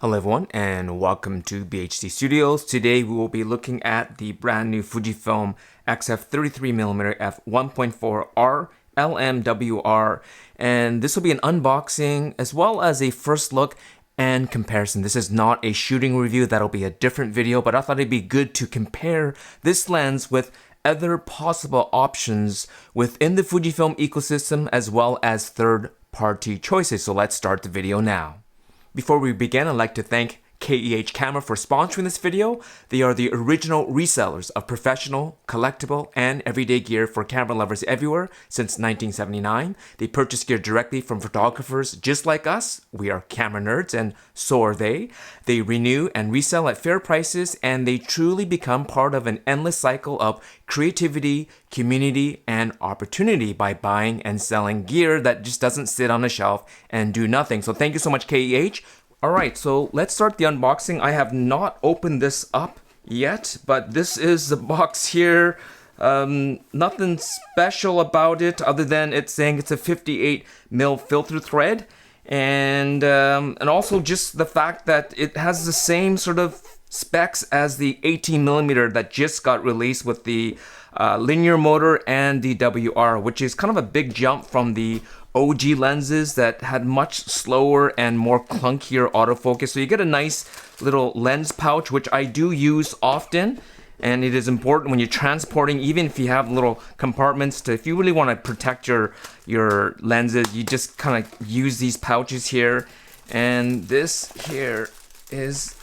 Hello everyone and welcome to BHD Studios. Today we will be looking at the brand new Fujifilm XF33mm f1.4R LMWR, and this will be an unboxing as well as a first look and comparison. This is not a shooting review, that'll be a different video, but I thought it'd be good to compare this lens with other possible options within the Fujifilm ecosystem as well as third-party choices. So let's start the video now. Before we begin, I'd like to thank KEH Camera for sponsoring this video. They are the original resellers of professional, collectible, and everyday gear for camera lovers everywhere since 1979. They purchase gear directly from photographers just like us. We are camera nerds, and so are they. They renew and resell at fair prices, and they truly become part of an endless cycle of creativity, community, and opportunity by buying and selling gear that just doesn't sit on a shelf and do nothing. So thank you so much, KEH. Alright, so let's start the unboxing. I have not opened this up yet, but this is the box here. Nothing special about it other than it's saying it's a 58mm filter thread, and also just the fact that it has the same sort of specs as the 18mm that just got released with the linear motor and the WR, which is kind of a big jump from the OG lenses that had much slower and more clunkier autofocus. So you get a nice little lens pouch, which I do use often, and it is important when you're transporting, even if you have little compartments to, if you really want to protect your lenses, you just kind of use these pouches here. And this here is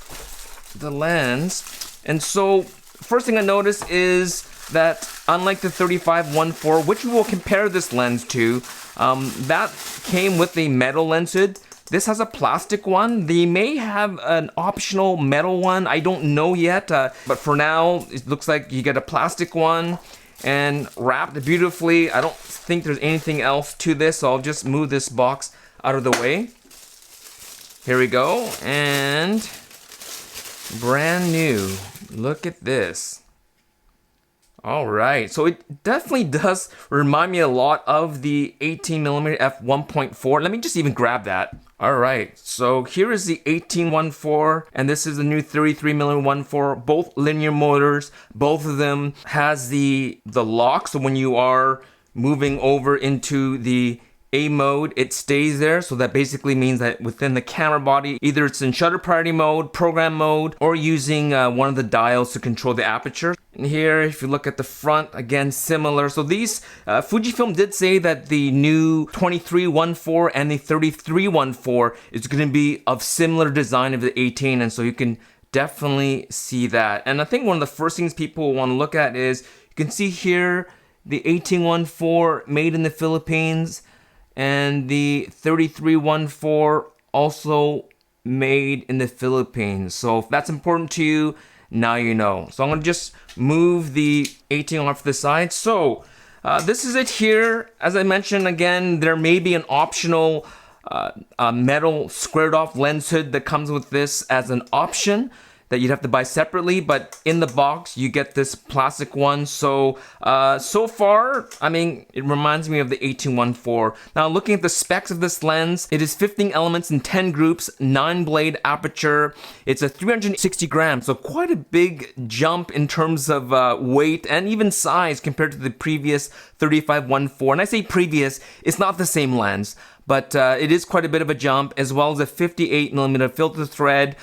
the lens. And so first thing I notice is that unlike the 35-1.4, which we will compare this lens to, that came with a metal lens hood. This has a plastic one. They may have an optional metal one. I don't know yet, but for now, it looks like you get a plastic one and wrapped beautifully. I don't think there's anything else to this, so I'll just move this box out of the way. Here we go, and brand new. Look at this. Alright, so it definitely does remind me a lot of the 18mm f1.4. Let me just even grab that. Alright, so here is the 18-1.4, and this is the new 33mm 1.4, both linear motors. Both of them has the lock, so when you are moving over into the A mode, it stays there. So that basically means that within the camera body, either it's in shutter priority mode, program mode, or using one of the dials to control the aperture. And here, if you look at the front, again, similar. So these, Fujifilm did say that the new 23-1.4 and the 33-1.4 is going to be of similar design of the 18, and so you can definitely see that. And I think one of the first things people want to look at is, you can see here, the 18-1.4 made in the Philippines, and the 33-1.4 also made in the Philippines. So if that's important to you, now you know. So I'm going to just move the 18 off to the side. So this is it here. As I mentioned, again, there may be an optional metal squared off lens hood that comes with this as an option that you'd have to buy separately, but in the box you get this plastic one. So so far, I mean, it reminds me of the 18-1.4. Now looking at the specs of this lens, it is 15 elements in 10 groups, 9 blade aperture. It's a 360 grams, so quite a big jump in terms of weight and even size compared to the previous 35-1.4. And I say previous, it's not the same lens, but it is quite a bit of a jump, as well as a 58mm filter thread.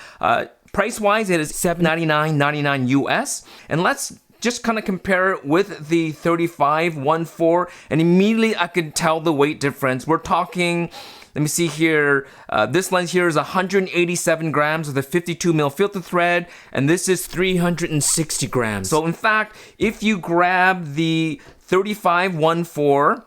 Price-wise, it is $799.99 US. And let's just kind of compare it with the 35-1.4, and immediately I could tell the weight difference. We're talking, let me see here, this lens here is 187 grams with a 52mm filter thread, and this is 360 grams. So in fact, if you grab the 35-1.4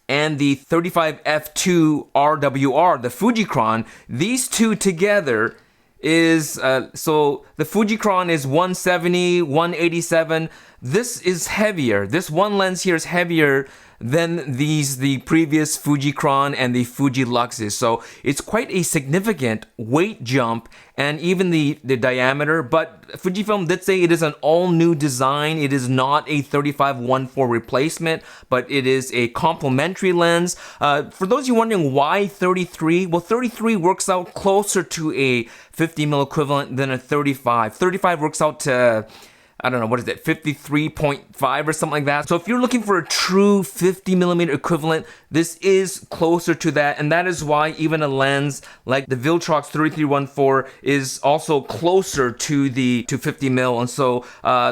and the 35f2 RWR, the Fujicron, these two together is, so the Fujicron is 170, 187, this is heavier. This one lens here is heavier than the previous Fujicron and the Fuji Luxes. So it's quite a significant weight jump and even the diameter. But Fujifilm did say it is an all-new design. It is not a 35-1.4 replacement, but it is a complementary lens. For those of you wondering why 33, well, 33 works out closer to a 50mm equivalent than a 35. 35 works out to, I don't know, what is it, 53.5 or something like that. So if you're looking for a true 50mm equivalent, this is closer to that. And that is why even a lens like the Viltrox 3314 is also closer to 50mm. And so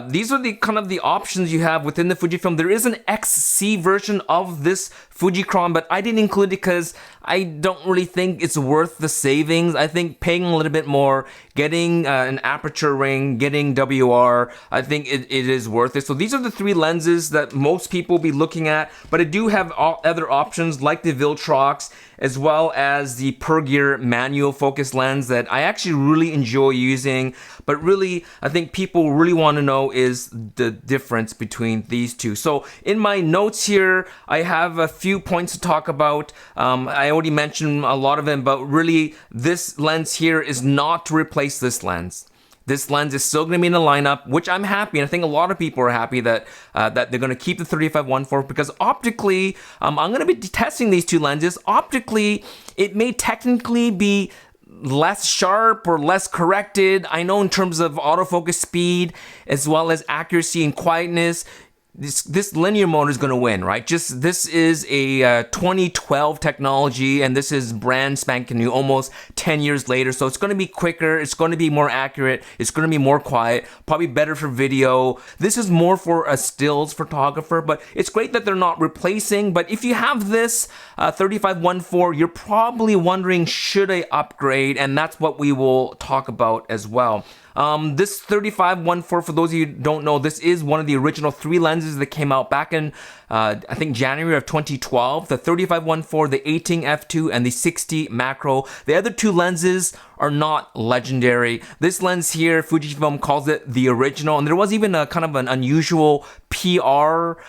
these are the kind of the options you have within the Fujifilm. There is an XC version of this Fujicron, but I didn't include it because I don't really think it's worth the savings. I think paying a little bit more, getting an aperture ring, getting WR, I think it is worth it. So these are the three lenses that most people will be looking at, but I do have other options like the Viltrox, as well as the per-gear manual focus lens that I actually really enjoy using. But really, I think people really want to know is the difference between these two. So in my notes here, I have a few points to talk about. I already mentioned a lot of them, but really this lens here is not to replace this lens. This lens is still going to be in the lineup, which I'm happy, and I think a lot of people are happy that that they're going to keep the 35-1.4 because optically, I'm going to be testing these two lenses. Optically, it may technically be less sharp or less corrected. I know in terms of autofocus speed, as well as accuracy and quietness, this linear mode is going to win, right? Just this is a 2012 technology, and this is brand spanking new, almost 10 years later. So it's going to be quicker, it's going to be more accurate, it's going to be more quiet, probably better for video. This is more for a stills photographer, but it's great that they're not replacing. But if you have this 35-1.4, you're probably wondering, should I upgrade? And that's what we will talk about as well. This 35-1.4, for those of you who don't know, this is one of the original three lenses that came out back in, I think, January of 2012. The 35-1.4, the 18 f2, and the 60 macro. The other two lenses are not legendary. This lens here, Fujifilm calls it the original, and there was even a kind of an unusual PR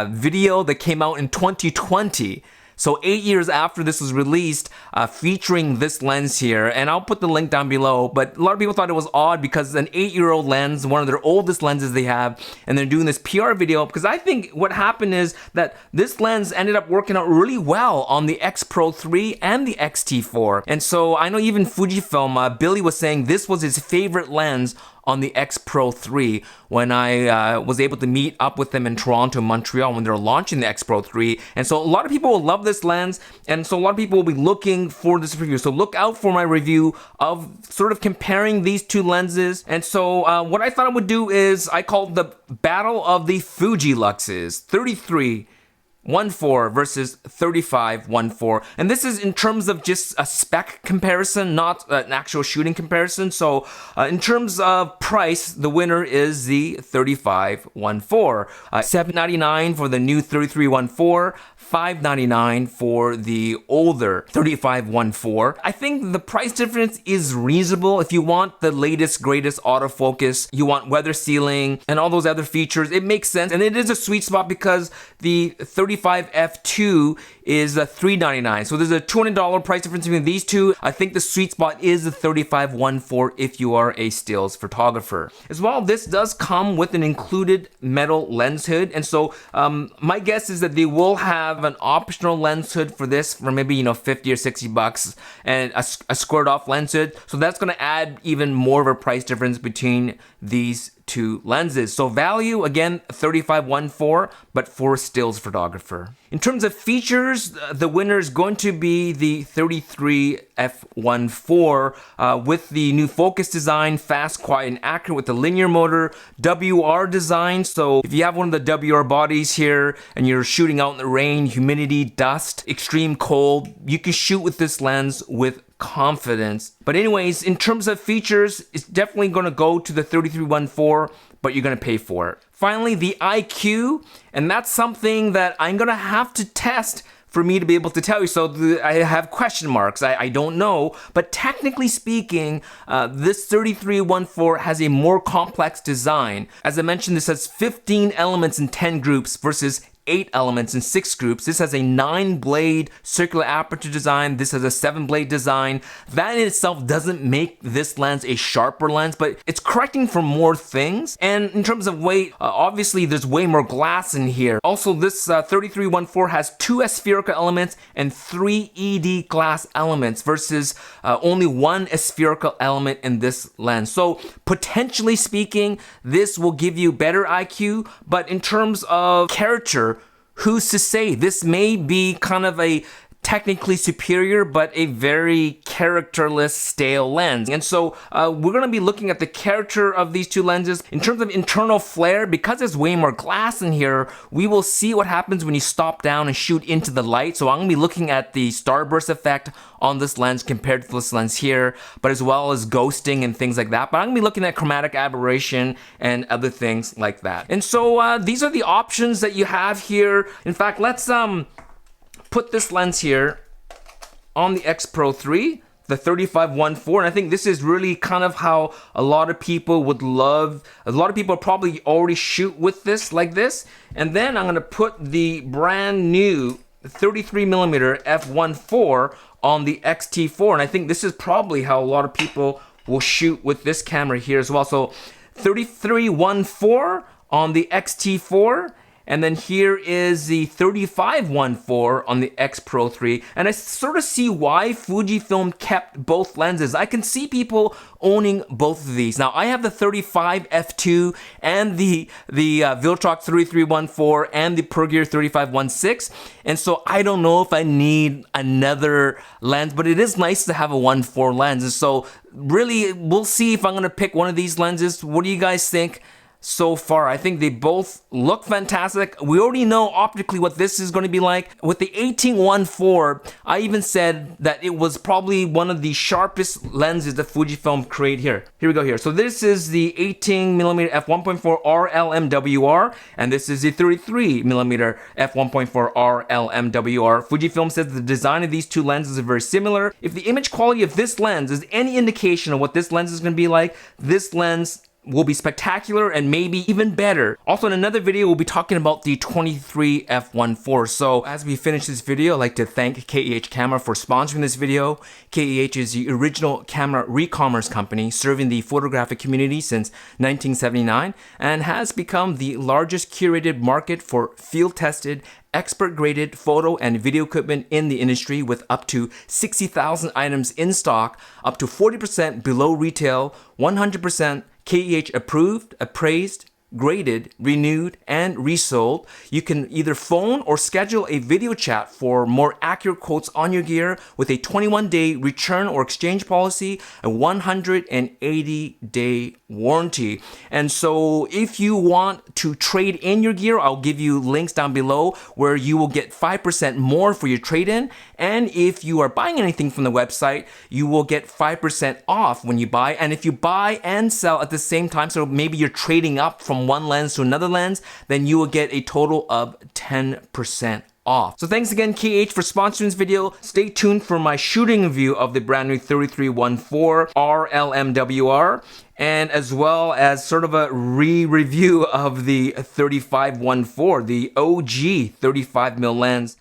video that came out in 2020. So 8 years after this was released, featuring this lens here, and I'll put the link down below, but a lot of people thought it was odd because an 8-year-old lens, one of their oldest lenses they have, and they're doing this PR video, because I think what happened is that this lens ended up working out really well on the X Pro 3 and the X-T4. And so I know even Fujifilm, Billy was saying this was his favorite lens on the X Pro 3 when I was able to meet up with them in Toronto and Montreal when they're launching the X Pro 3. And so a lot of people will love this lens, and so a lot of people will be looking for this review. So look out for my review of sort of comparing these two lenses. And so what I thought I would do is I called the Battle of the Fuji Luxes, 33-1.4 versus 35-1.4, and this is in terms of just a spec comparison, not an actual shooting comparison. So in terms of price, the winner is the 35-1.4, $799 for the new 33-1.4, $599 for the older 35-1.4. I think the price difference is reasonable. If you want the latest, greatest autofocus, you want weather sealing and all those other features, it makes sense. And it is a sweet spot because the 35 f2 is $399. So there's a $200 price difference between these two. I think the sweet spot is the 35-1.4 if you are a stills photographer. As well, this does come with an included metal lens hood. And so my guess is that they will have an optional lens hood for this for maybe, $50 or $60 and a squared off lens hood. So that's going to add even more of a price difference between these two lenses. So value, again, 35-1.4, but for a stills photographer. In terms of features, the winner is going to be the 33-f1.4 with the new focus design, fast, quiet, and accurate with the linear motor, WR design. So if you have one of the WR bodies here and you're shooting out in the rain, humidity, dust, extreme cold, you can shoot with this lens with confidence. But anyways, in terms of features, it's definitely going to go to the 33-1.4, but you're going to pay for it. Finally, the IQ, and that's something that I'm going to have to test for me to be able to tell you. So I have question marks. I don't know. But technically speaking, this 3314 has a more complex design. As I mentioned, this has 15 elements in 10 groups versus 8 elements in 6 groups. This has a 9-blade circular aperture design. This has a 7-blade design. That in itself doesn't make this lens a sharper lens, but it's correcting for more things. And in terms of weight, obviously there's way more glass in here. Also, this 3314 has 2 spherical elements and 3 ED glass elements versus only 1 spherical element in this lens. So potentially speaking, this will give you better IQ, but in terms of character, who's to say? This may be kind of a technically superior, but a very characterless, stale lens. And so we're going to be looking at the character of these two lenses. In terms of internal flare, because there's way more glass in here, we will see what happens when you stop down and shoot into the light. So I'm going to be looking at the starburst effect on this lens compared to this lens here, but as well as ghosting and things like that. But I'm going to be looking at chromatic aberration and other things like that. And so these are the options that you have here. In fact, let's put this lens here on the X Pro 3, the 3514, and I think this is really kind of how a lot of people would love. A lot of people probably already shoot with this like this. And then I'm going to put the brand new 33mm f1.4 on the X-T4, and I think this is probably how a lot of people will shoot with this camera here as well. So 3314 on the X-T4, and then here is the 3514 on the X Pro 3. And I sort of see why Fujifilm kept both lenses. I can see people owning both of these. Now, I have the 35 f2 and the Viltrox 3314 and the Pergear 3516. And so I don't know if I need another lens, but it is nice to have a 1.4 lens. And so really, we'll see if I'm going to pick one of these lenses. What do you guys think? So far, I think they both look fantastic. We already know optically what this is going to be like. With the 18-1.4, I even said that it was probably one of the sharpest lenses that Fujifilm created here. Here we go here. So this is the 18mm f1.4 RLMWR, and this is the 33mm f1.4 RLMWR. Fujifilm says the design of these two lenses are very similar. If the image quality of this lens is any indication of what this lens is going to be like, this lens will be spectacular and maybe even better. Also, in another video, we'll be talking about the 23 f1.4. So as we finish this video, I'd like to thank KEH Camera for sponsoring this video. KEH is the original camera re-commerce company serving the photographic community since 1979 and has become the largest curated market for field-tested, expert-graded photo and video equipment in the industry, with up to 60,000 items in stock, up to 40% below retail, 100% KEH approved, appraised, graded, renewed, and resold. You can either phone or schedule a video chat for more accurate quotes on your gear with a 21-day return or exchange policy, a 180-day warranty. And so if you want to trade in your gear, I'll give you links down below where you will get 5% more for your trade-in. And if you are buying anything from the website, you will get 5% off when you buy. And if you buy and sell at the same time, so maybe you're trading up from one lens to another lens, then you will get a total of 10% off. So thanks again, KH, for sponsoring this video. Stay tuned for my shooting review of the brand new 3314 RLMWR, and as well as sort of a re-review of the 3514, the OG 35mm lens.